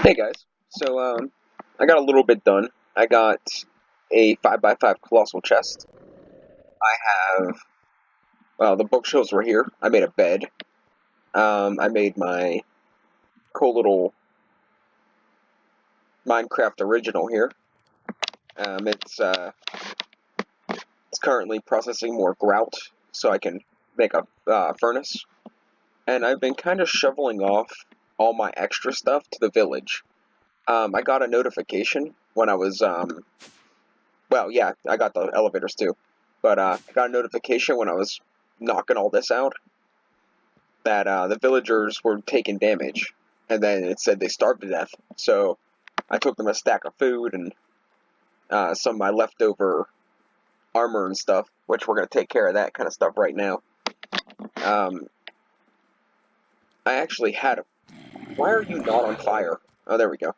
Hey guys, I got a little bit done. I got a 5x5 colossal chest. I have, well, the bookshelves were here. I made a bed. I made my cool little Minecraft original here. Um, it's, uh, it's currently processing more grout so I can make a furnace. And I've been kind of shoveling off all my extra stuff to the village. I got a notification when I was, well, yeah, I got the elevators too. But I got a notification when I was knocking all this out that the villagers were taking damage, and then it said they starved to death. So I took them a stack of food and some of my leftover armor and stuff, which we're gonna take care of that kind of stuff right now. Um, I actually had a. Why are you not on fire? Oh, there we go.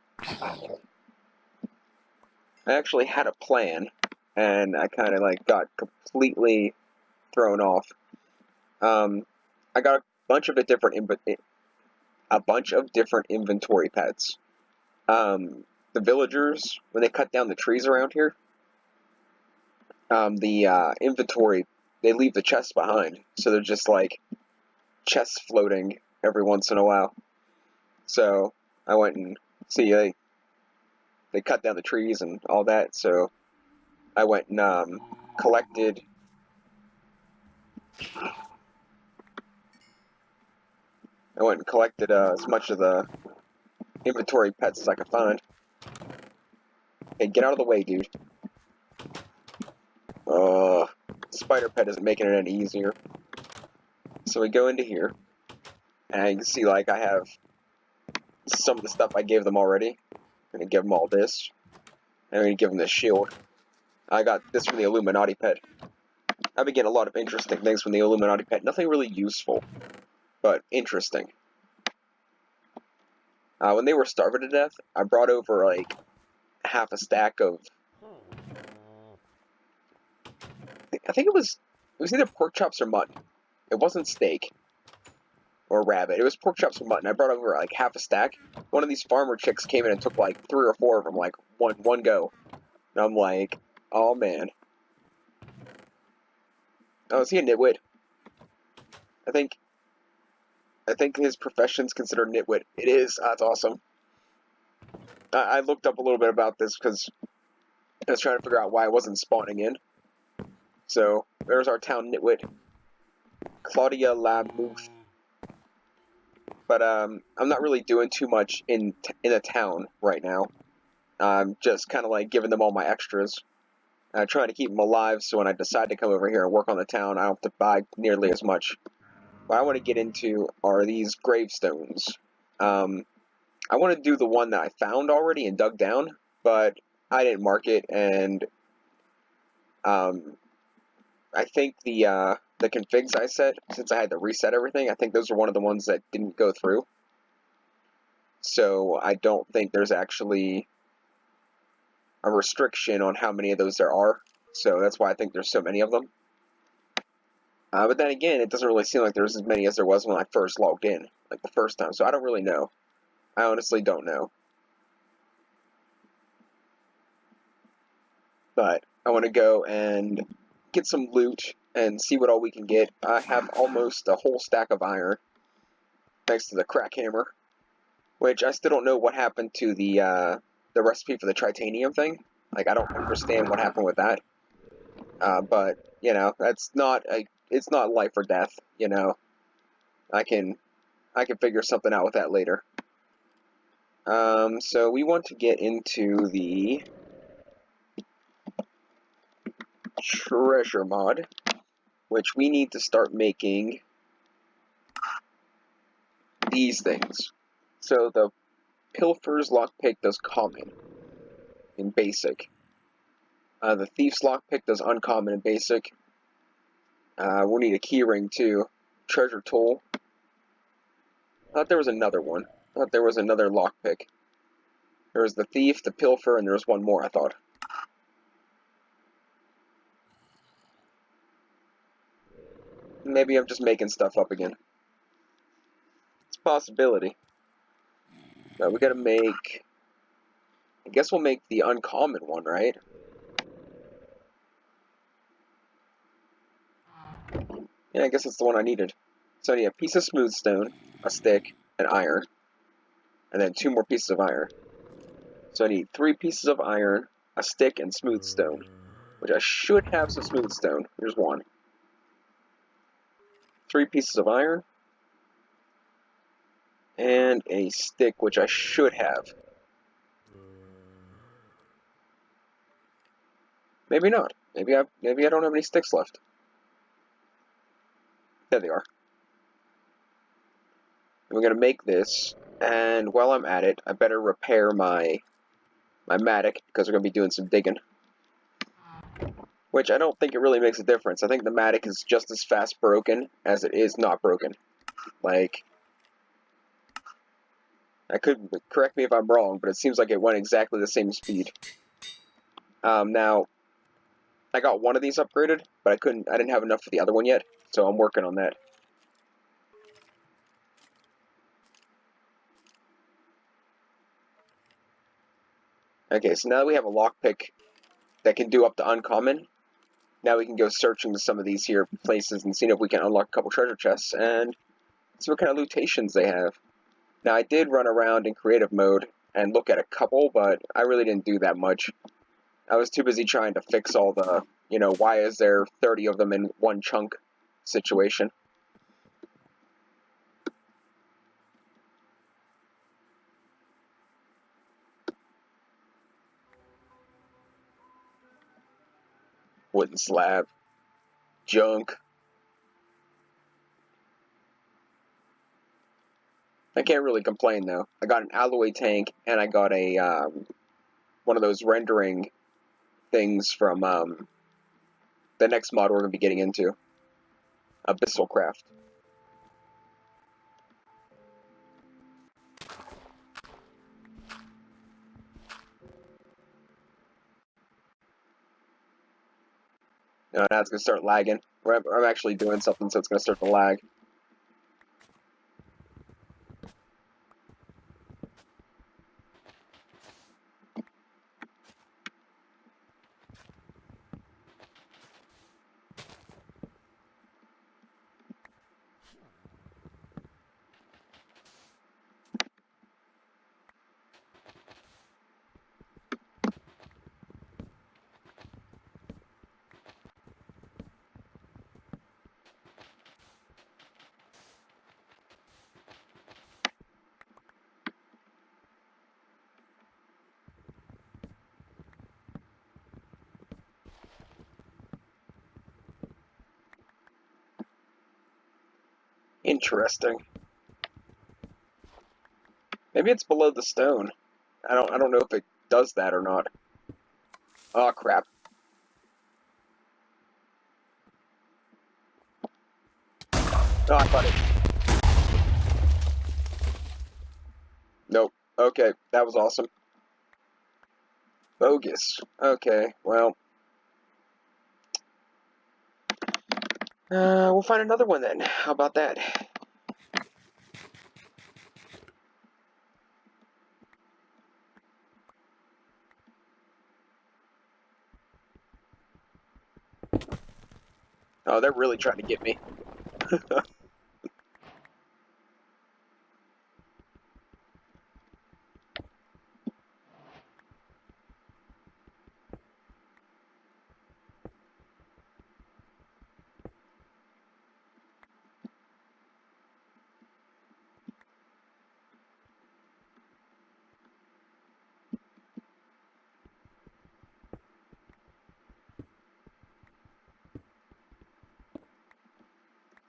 I actually had a plan, and I kind of like got completely thrown off. Um, I got a bunch of different inventory pets. The villagers, when they cut down the trees around here, the inventory, they leave the chests behind. So they're just like chests floating every once in a while. So I went and see they cut down the trees and all that. So I went and collected. I went and collected as much of the inventory pets as I could find. Hey, get out of the way, dude. Spider pet isn't making it any easier. So we go into here, and you can see like I have some of the stuff I gave them already. I'm gonna give them all this. I'm gonna give them this shield. I got this from the Illuminati pet. I've been getting a lot of interesting things from the Illuminati pet. Nothing really useful, but interesting. When they were starving to death, I brought over like half a stack of. I think it was either pork chops or mutton. It wasn't steak or rabbit. It was pork chops or mutton. I brought over like half a stack. One of these farmer chicks came in and took like 3 or 4 of them, like one go. And I'm like, oh man. Oh, is he a nitwit? I think I think his profession's considered nitwit. It is. That's awesome. I looked up a little bit about this because I was trying to figure out why I wasn't spawning in. So there's our town nitwit, Claudia Lamuth. But I'm not really doing too much in a town right now. I'm just kind of like giving them all my extras, trying to keep them alive. So when I decide to come over here and work on the town, I don't have to buy nearly as much. What I want to get into are these gravestones. Um, I want to do the one that I found already and dug down, but I didn't mark it, and um, I think the configs I set, since I had to reset everything, I think those are one of the ones that didn't go through. So I don't think there's actually a restriction on how many of those there are. So that's why I think there's so many of them. But then again, it doesn't really seem like there's as many as there was when I first logged in, like the first time. So I don't really know. I honestly don't know. But I want to go and get some loot and see what all we can get. I have almost a whole stack of iron, thanks to the crack hammer, which I still don't know what happened to the recipe for the tritanium thing. Like I don't understand what happened with that. But you know, it's not life or death. You know, I can I can figure something out with that later. So we want to get into the treasure mod, which we need to start making these things. So the pilfer's lockpick does common in basic. The thief's lockpick does uncommon in basic. We'll need a keyring too. Treasure tool. I thought there was another one. I thought there was another lockpick. There was the thief, the pilfer, and there was one more, I thought. Maybe I'm just making stuff up again. It's a possibility. We gotta make... I guess we'll make the uncommon one, right? Yeah, I guess that's the one I needed. So I need a piece of smooth stone, a stick, and iron, and then 2 more pieces of iron. So I need 3 pieces of iron, a stick, and smooth stone, which I should have some smooth stone. Here's 1. 3 pieces of iron, and a stick, which I should have. Maybe not. Maybe I don't have any sticks left. There they are. And we're gonna make this, and while I'm at it, I better repair my mattock because we're gonna be doing some digging. Which I don't think it really makes a difference. I think the mattock is just as fast broken as it is not broken. Like, I could correct me if I'm wrong, but it seems like it went exactly the same speed. Now, I got one of these upgraded, but I didn't have enough for the other one yet, so I'm working on that. Okay, so now that we have a lockpick that can do up to uncommon, now we can go searching to some of these here places and see if we can unlock a couple treasure chests and see what kind of lootations they have. Now, I did run around in creative mode and look at a couple, but I really didn't do that much. I was too busy trying to fix all the, why is there 30 of them in one chunk situation. Wooden slab. Junk. I can't really complain, though. I got an alloy tank, and I got a, one of those rendering things from, the next mod we're going to be getting into. Abyssal Craft. Now it's going to start lagging. I'm actually doing something, so it's going to start to lag. Interesting. Maybe it's below the stone. I don't know if it does that or not. Oh crap. Oh, I thought it. Nope. Okay, that was awesome. Bogus. Okay, well. We'll find another one then. How about that? Oh, they're really trying to get me.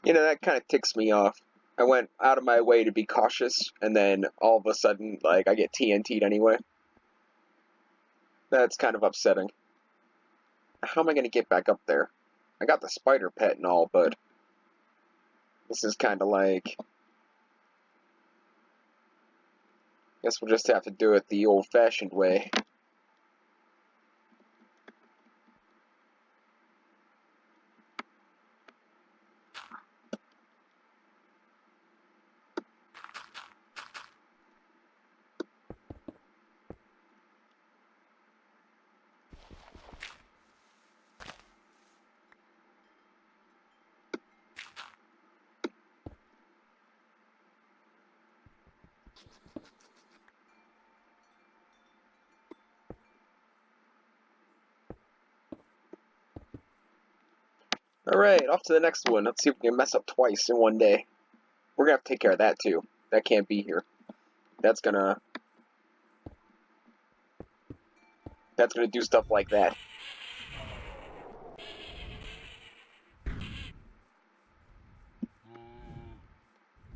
That kind of ticks me off. I went out of my way to be cautious, and then all of a sudden, like, I get TNT'd anyway. That's kind of upsetting. How am I going to get back up there? I got the spider pet and all, but this is kind of like... Guess we'll just have to do it the old-fashioned way. Alright, off to the next one. Let's see if we can mess up twice in one day. We're gonna have to take care of that too. That can't be here. That's gonna do stuff like that.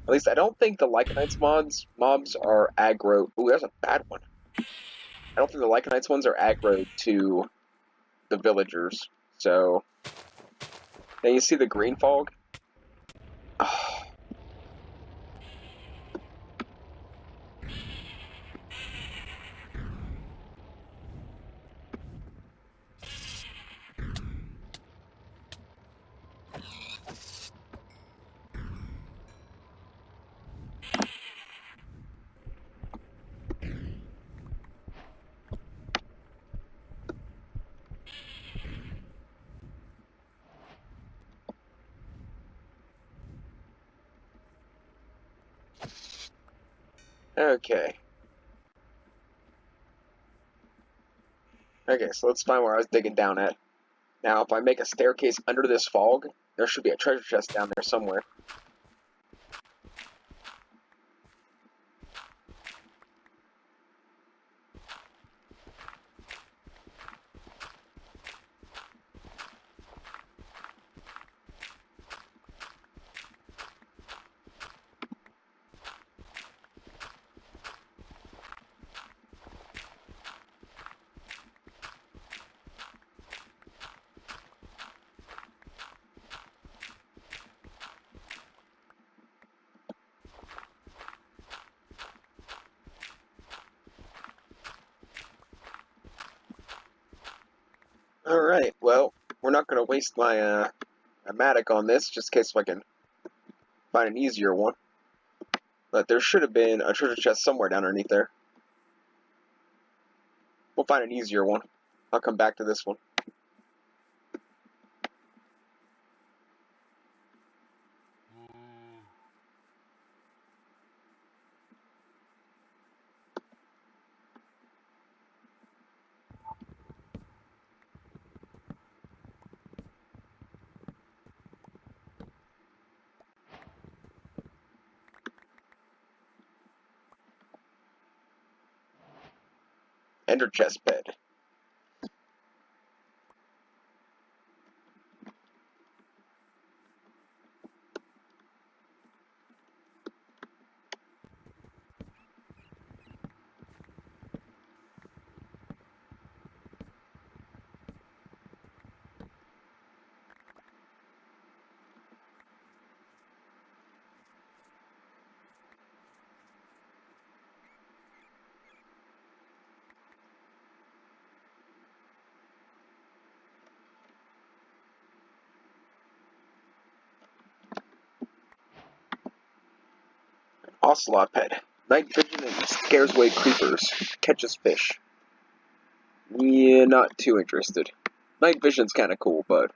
At least I don't think the Lycanites mobs are aggro. Ooh, that's a bad one. I don't think the Lycanites ones are aggro to the villagers. So now you see the green fog? Okay. Okay, so let's find where I was digging down at. Now, if I make a staircase under this fog, there should be a treasure chest down there somewhere. Alright, well, we're not going to waste my matic on this, just in case I can find an easier one. But there should have been a treasure chest somewhere down underneath there. We'll find an easier one. I'll come back to this one. Ender chest bed. Ocelot pet. Night vision and scares away creepers. Catches fish. Yeah, not too interested. Night vision's kind of cool, but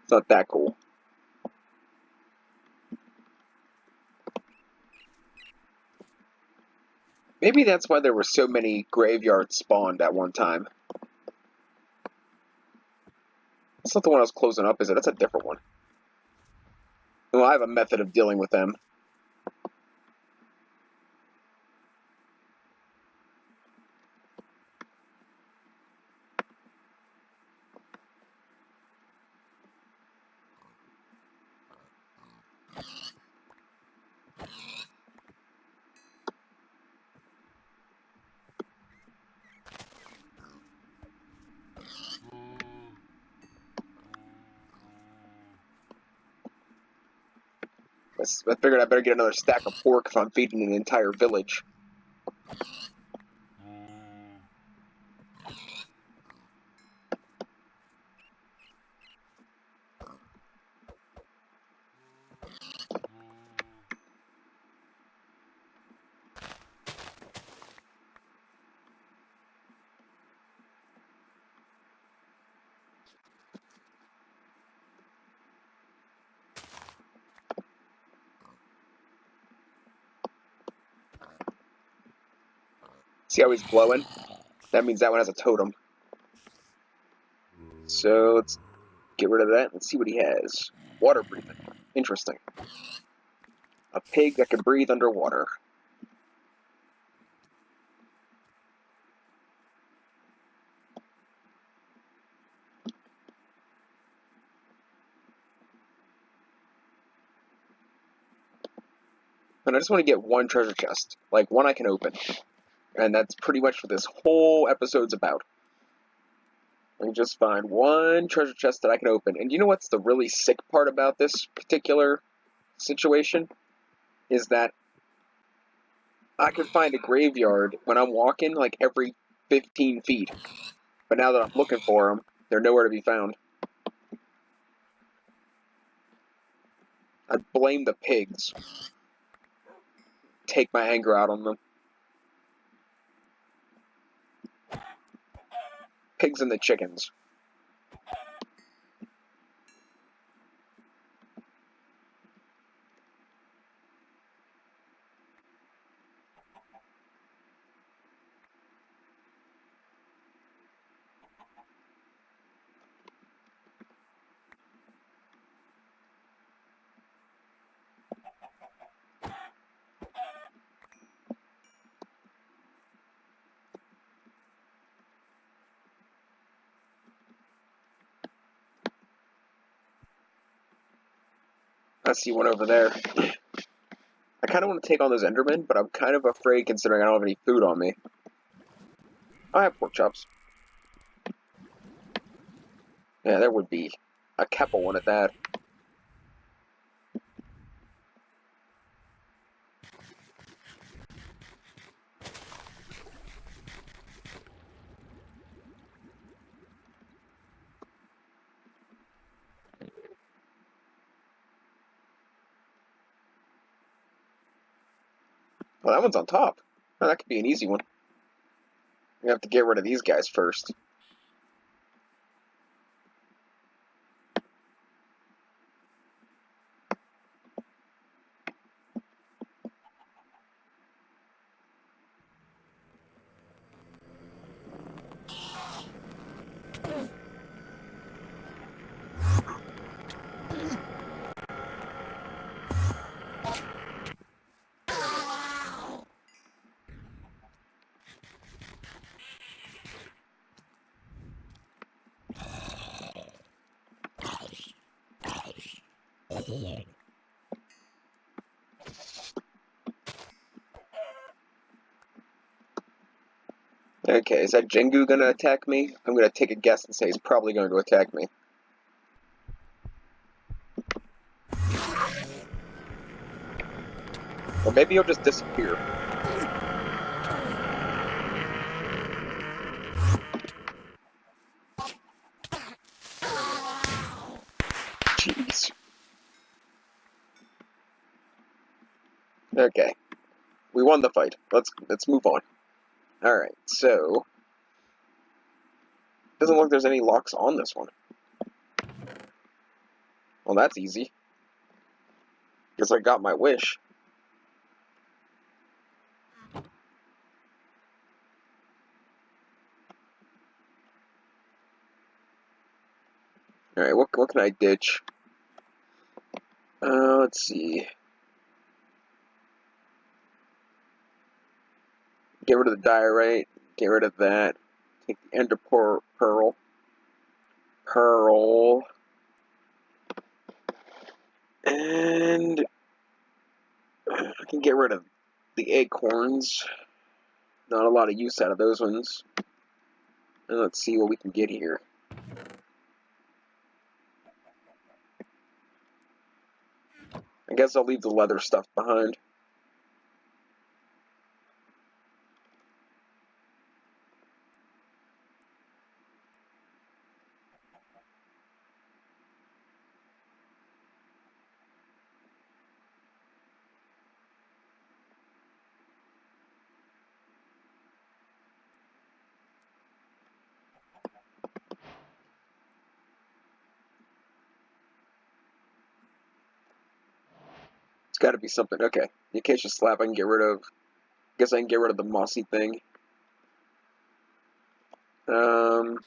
it's not that cool. Maybe that's why there were so many graveyards spawned at one time. That's not the one I was closing up, is it? That's a different one. Well, I have a method of dealing with them. I figured I better get another stack of pork if I'm feeding an entire village. See how he's glowing? That means that one has a totem. So let's Get rid of that and see what he has. Water breathing. Interesting. A pig that can breathe underwater. And I just want to get one treasure chest. Like, one I can open. And that's pretty much what this whole episode's about. I just find one treasure chest that I can open. And you know what's the really sick part about this particular situation? Is that I can find a graveyard when I'm walking, like, every 15 feet. But now that I'm looking for them, they're nowhere to be found. I blame the pigs. Take my anger out on them. Pigs and the chickens. I see one over there. I kind of want to take on those Endermen, but I'm kind of afraid considering I don't have any food on me. I have pork chops. Yeah, there would be a Keppel one at that. Well, that one's on top. Oh, that could be an easy one. We have to get rid of these guys first. Okay, is that Jingu gonna attack me? I'm gonna take a guess and say he's probably going to attack me. Or maybe he'll just disappear. Jeez. Okay. We won the fight. Let's move on. Alright, so doesn't look like there's any locks on this one. Well, that's easy. Guess I got my wish. Alright, what can I ditch? Let's see. Get rid of the diorite. Get rid of that. Take the ender pearl. And I can get rid of the acorns. Not a lot of use out of those ones. And let's see what we can get here. I guess I'll leave the leather stuff behind. It's got to be something. Okay, the acacia slab I can get rid of. I guess I can get rid of the mossy thing. Um,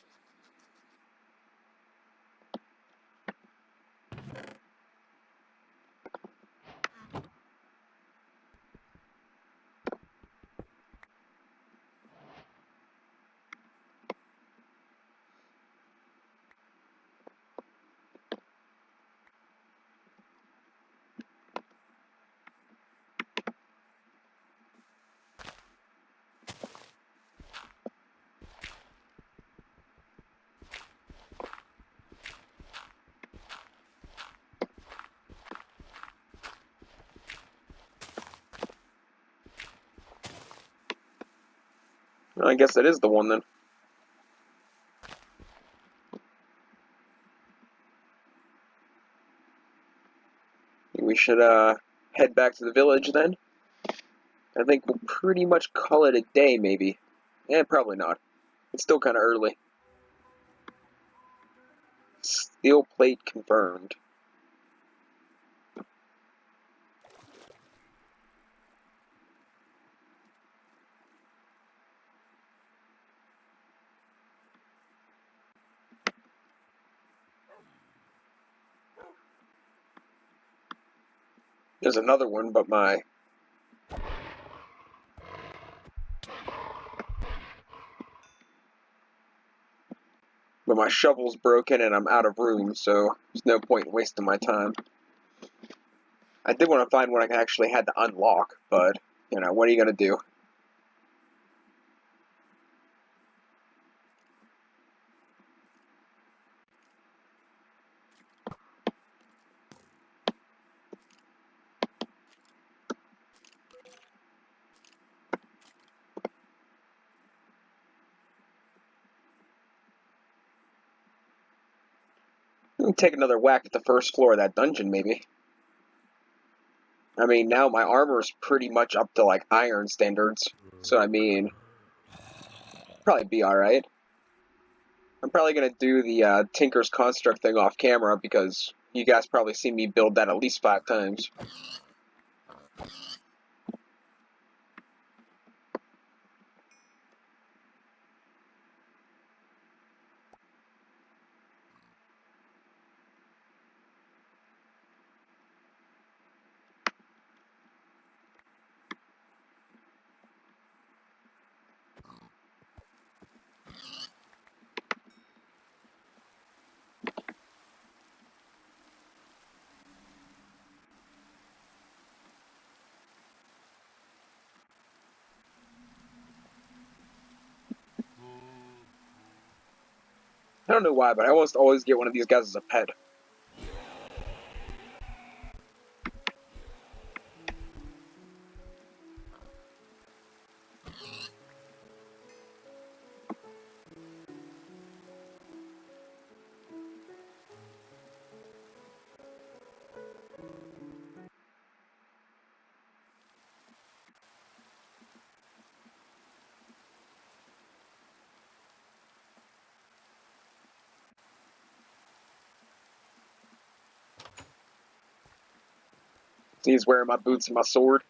I guess that is the one then. We should head back to the village then. I think we'll pretty much call it a day, maybe. Probably not. It's still kind of early. Steel plate confirmed. There's another one, but my shovel's broken and I'm out of room, so there's no point in wasting my time. I did want to find one I actually had to unlock, but, you know, what are you going to do? Take another whack at the first floor of that dungeon, maybe. I mean, now my armor's pretty much up to, like, iron standards. So, I mean, probably be alright. I'm probably going to do the Tinker's Construct thing off camera because you guys probably see me build that at least 5 times. I don't know why, but I almost always get one of these guys as a pet. So he's wearing my boots and my sword.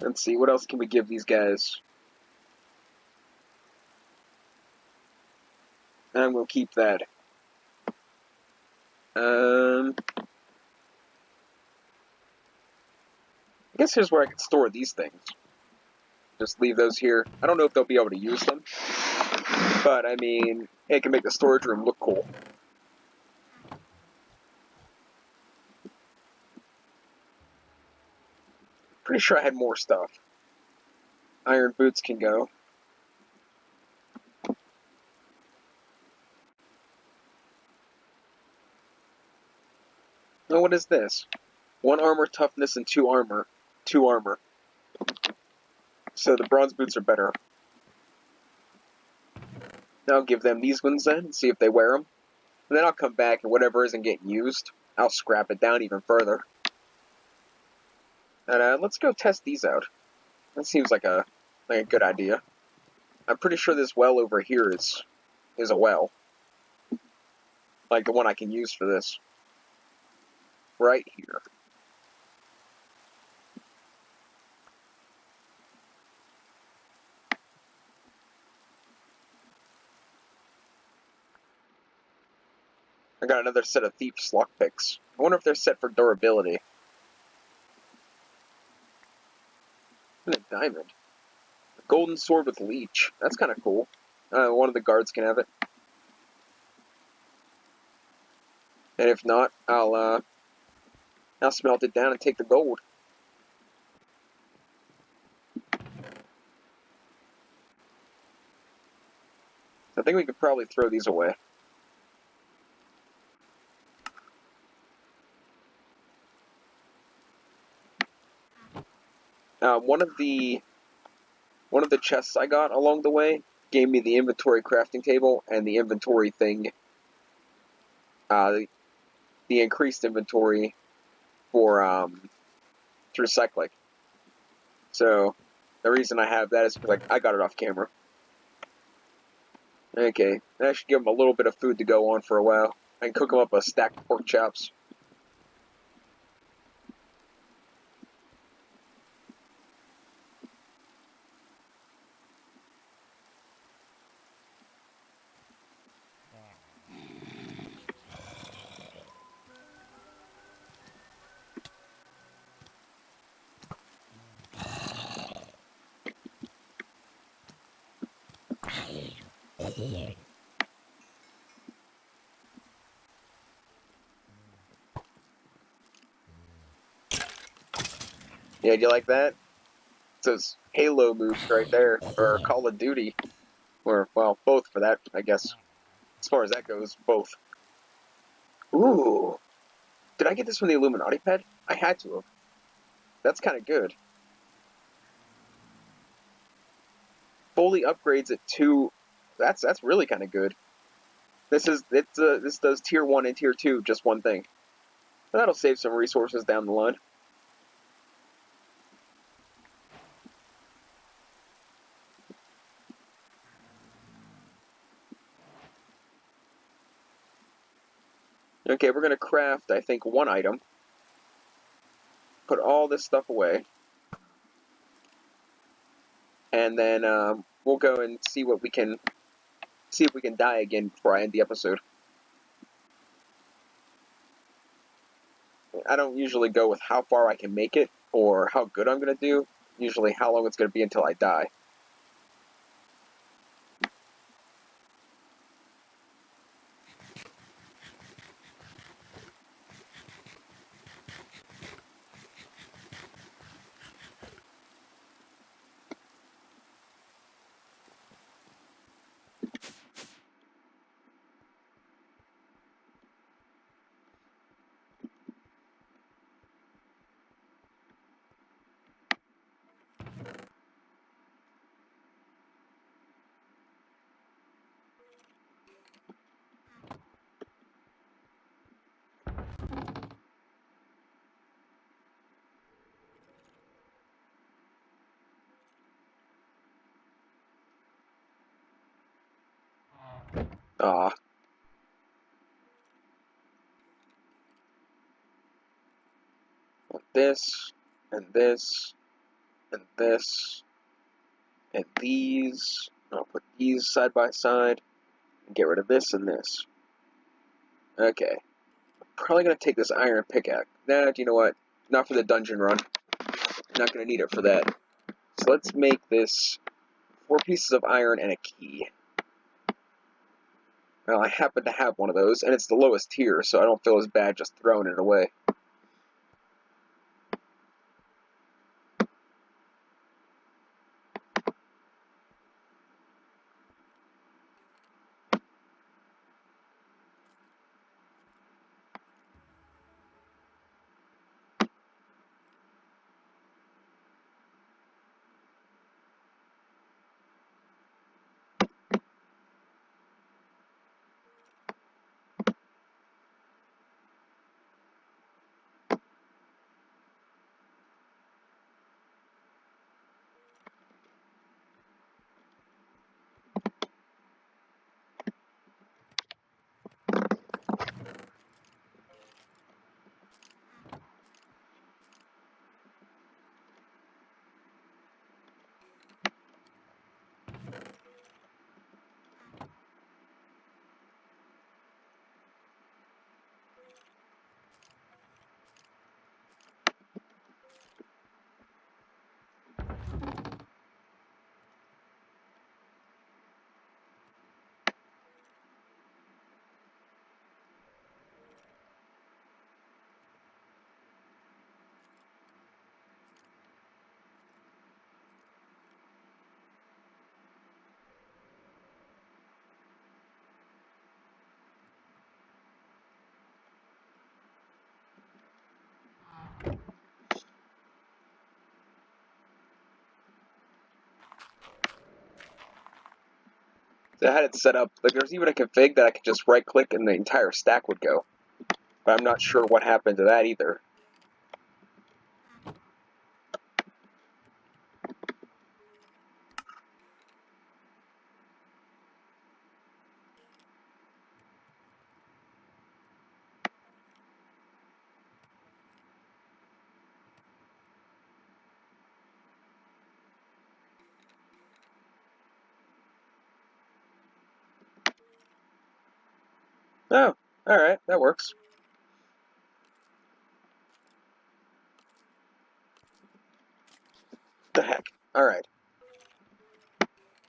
Let's see, what else can we give these guys? And we'll keep that. I guess here's where I can store these things. Just leave those here. I don't know if they'll be able to use them. But, I mean, it can make the storage room look cool. Pretty sure I had more stuff. Iron boots can go. Now what is this? 1 armor toughness and 2 armor. 2 armor. So the bronze boots are better. Now I'll give them these ones then, and see if they wear them. And then I'll come back and whatever isn't getting used, I'll scrap it down even further. And let's go test these out. That seems like a good idea. I'm pretty sure this well over here is a well. Like the one I can use for this. Right here. I got another set of Thief's lockpicks. I wonder if they're set for durability. And a diamond. A golden sword with leech. That's kind of cool. One of the guards can have it. And if not, I'll smelt it down and take the gold. I think we could probably throw these away. One of the One of the chests I got along the way gave me the inventory crafting table and the inventory thing, the increased inventory for through cyclic. So the reason I have that is because I got it off camera. Okay, I should give them a little bit of food to go on for a while. I can cook them up a stack of pork chops. Yeah, do you like that? It says Halo moves right there, or Call of Duty, or, well, both for that, I guess. As far as that goes, both. Ooh, did I get this from the Illuminati pad? I had to have. That's kind of good. Fully upgrades it to. That's really kind of good. This does tier 1 and tier 2 just one thing. That'll save some resources down the line. Okay, we're gonna craft, I think, one item. Put all this stuff away, and then we'll go and see what we can see if we can die again before I end the episode. I don't usually go with how far I can make it or how good I'm gonna do. Usually, how long it's gonna be until I die. Ah. This, and this, and this, and these. I'll put these side by side, and get rid of this and this. Okay. Probably gonna take this iron pickaxe. Nah, do you know what? Not for the dungeon run. Not gonna need it for that. So let's make this 4 pieces of iron and a key. Well, I happen to have one of those, and it's the lowest tier, so I don't feel as bad just throwing it away. I had it set up, like there's even a config that I could just right click and the entire stack would go. But I'm not sure what happened to that either. Oh, alright, that works. The heck. Alright.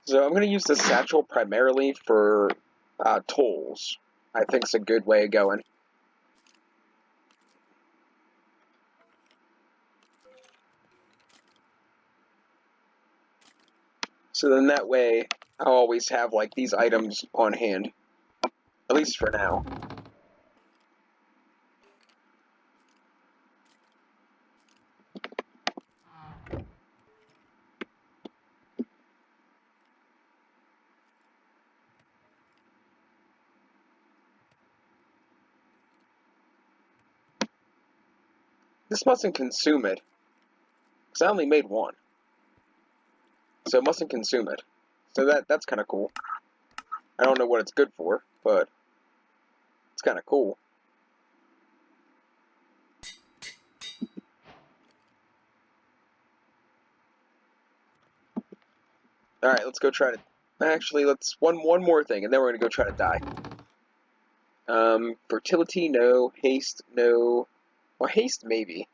So I'm going to use this satchel primarily for tolls. I think it's a good way of going. So then that way, I'll always have like these items on hand. At least for now. This mustn't consume it. Because I only made one. So it mustn't consume it. So that's kind of cool. I don't know what it's good for, but it's kind of cool. Alright, let's go try to... Actually, let's... One more thing, and then we're going to go try to die. Fertility, no. Haste, no. Well, haste, maybe.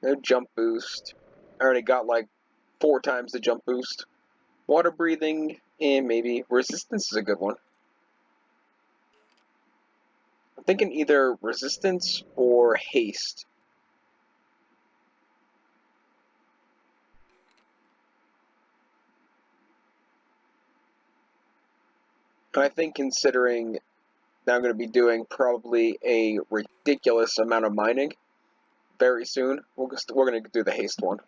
No jump boost. I already got, like, 4 times the jump boost. Water breathing, and maybe. Resistance is a good one. I'm thinking either resistance or haste. And I think considering that I'm going to be doing probably a ridiculous amount of mining very soon, we're going to do the haste one.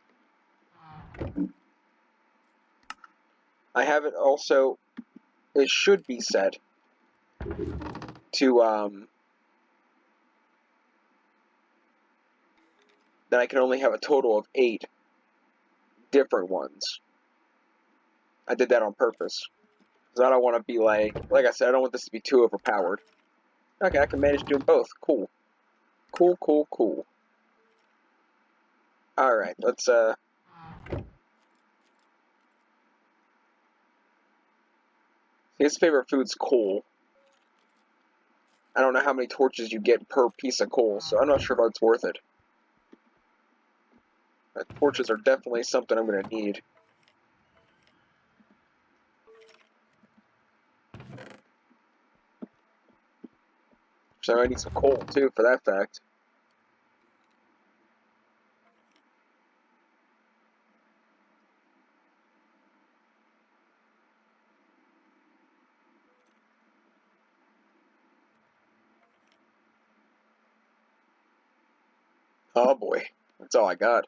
I have it also, it should be set to, that I can only have a total of 8 different ones. I did that on purpose. Because I don't want to be like I said, I don't want this to be too overpowered. Okay, I can manage doing both. Cool. Cool. Alright, let's, his favorite food's coal. I don't know how many torches you get per piece of coal, so I'm not sure if it's worth it. Torches are definitely something I'm going to need. So I need some coal, too, for that fact. Oh boy, that's all I got.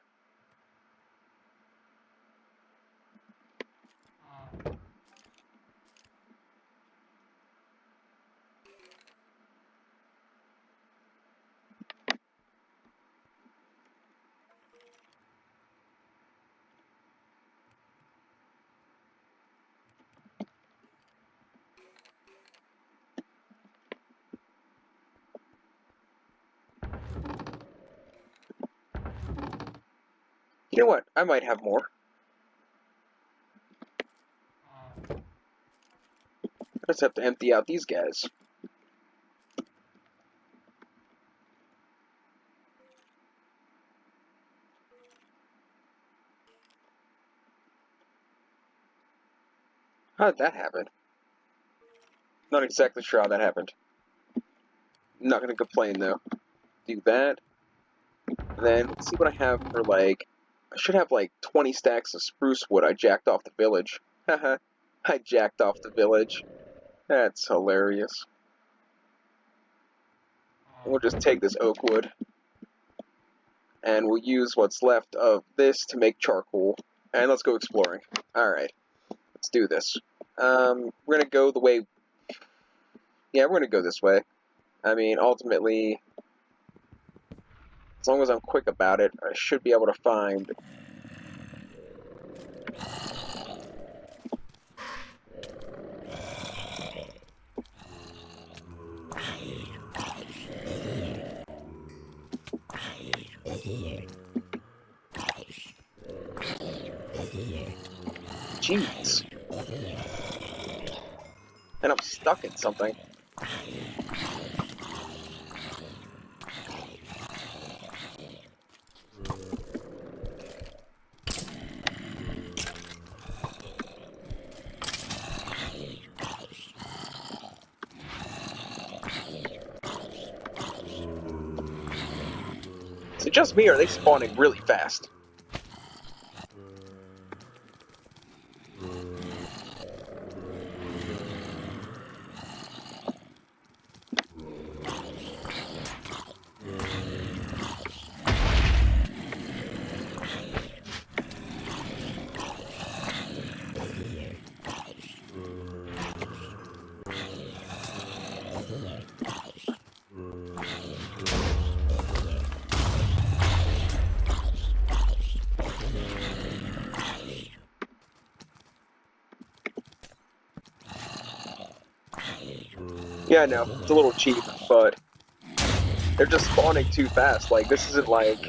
You know what? I might have more. I just have to empty out these guys. How did that happen? Not exactly sure how that happened. I'm not gonna complain though. Do that. And then let's see what I have for like. I should have like 20 stacks of spruce wood. I jacked off the village. Haha. I jacked off the village. That's hilarious. We'll just take this oak wood. And we'll use what's left of this to make charcoal. And let's go exploring. Alright. Let's do this. We're gonna go the way... Yeah, we're gonna go this way. I mean, ultimately, as long as I'm quick about it, I should be able to find... Jeez. And I'm stuck in something. Is it just me, or are they spawning really fast? Yeah, I know. It's a little cheap, but they're just spawning too fast. Like, this isn't like...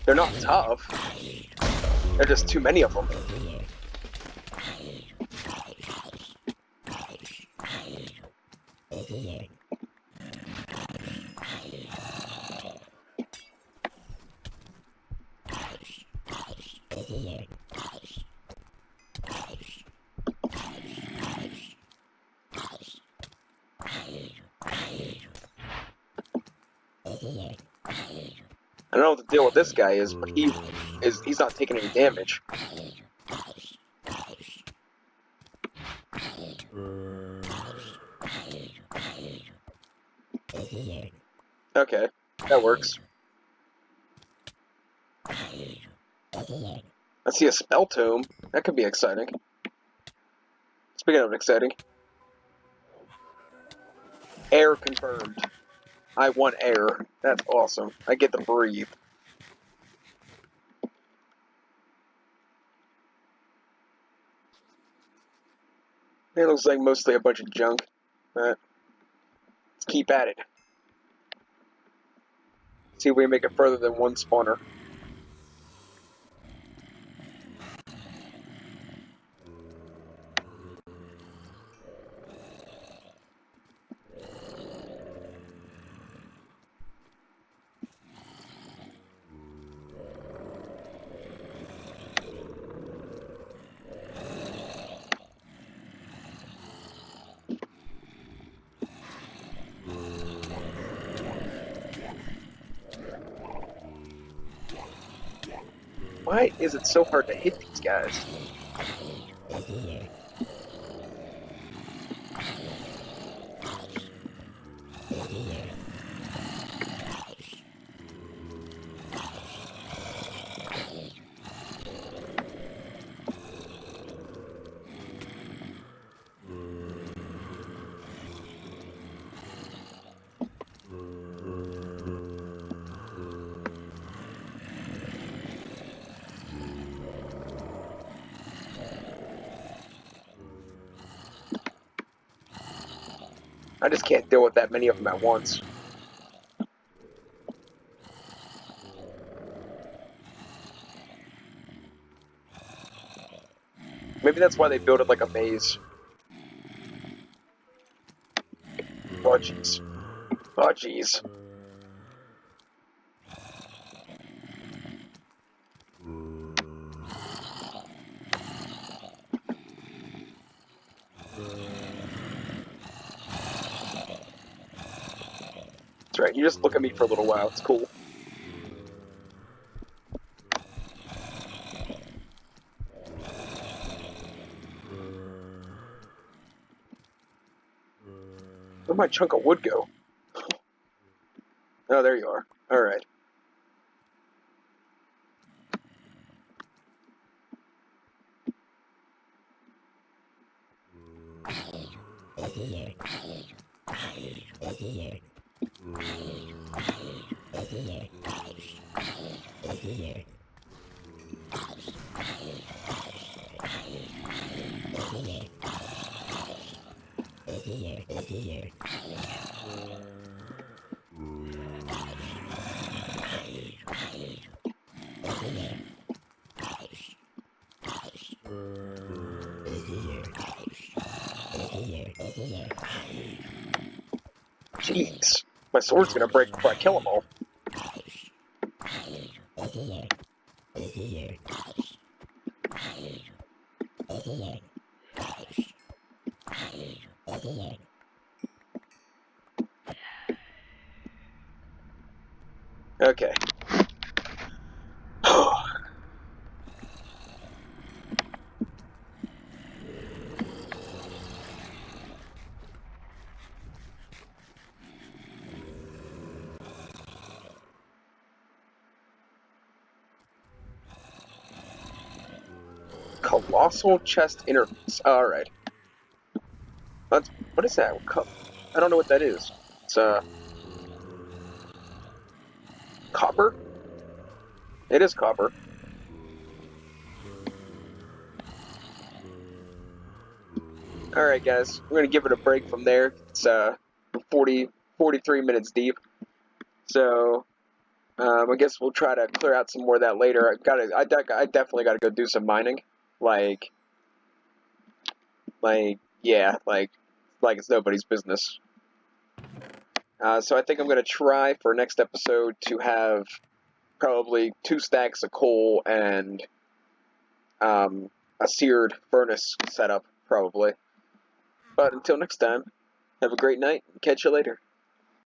They're not tough. They're just too many of them. I don't know what the deal with this guy is, but he's not taking any damage. Okay, that works. I see a spell tome. That could be exciting. Speaking of exciting, air confirmed. I want air. That's awesome. I get to breathe. It looks like mostly a bunch of junk, but let's keep at it. See if we can make it further than one spawner. Why is it so hard to hit these guys? I just can't deal with that many of them at once. Maybe that's why they built it like a maze. Oh, jeez. Oh, jeez. That's right, you just look at me for a little while. It's cool. Where'd my chunk of wood go? Oh, there you are. Alright. Jeez, my sword's gonna break before I kill them all. Okay. Colossal chest interface. Alright. What is that? I don't know what that is. It's, copper? It is copper. Alright, guys. We're gonna give it a break from there. It's, 43 minutes deep. So, I guess we'll try to clear out some more of that later. I definitely gotta go do some mining. Like, yeah, like it's nobody's business. So I think I'm gonna try for next episode to have probably 2 stacks of coal and a seared furnace set up, probably. But until next time, have a great night. Catch you later.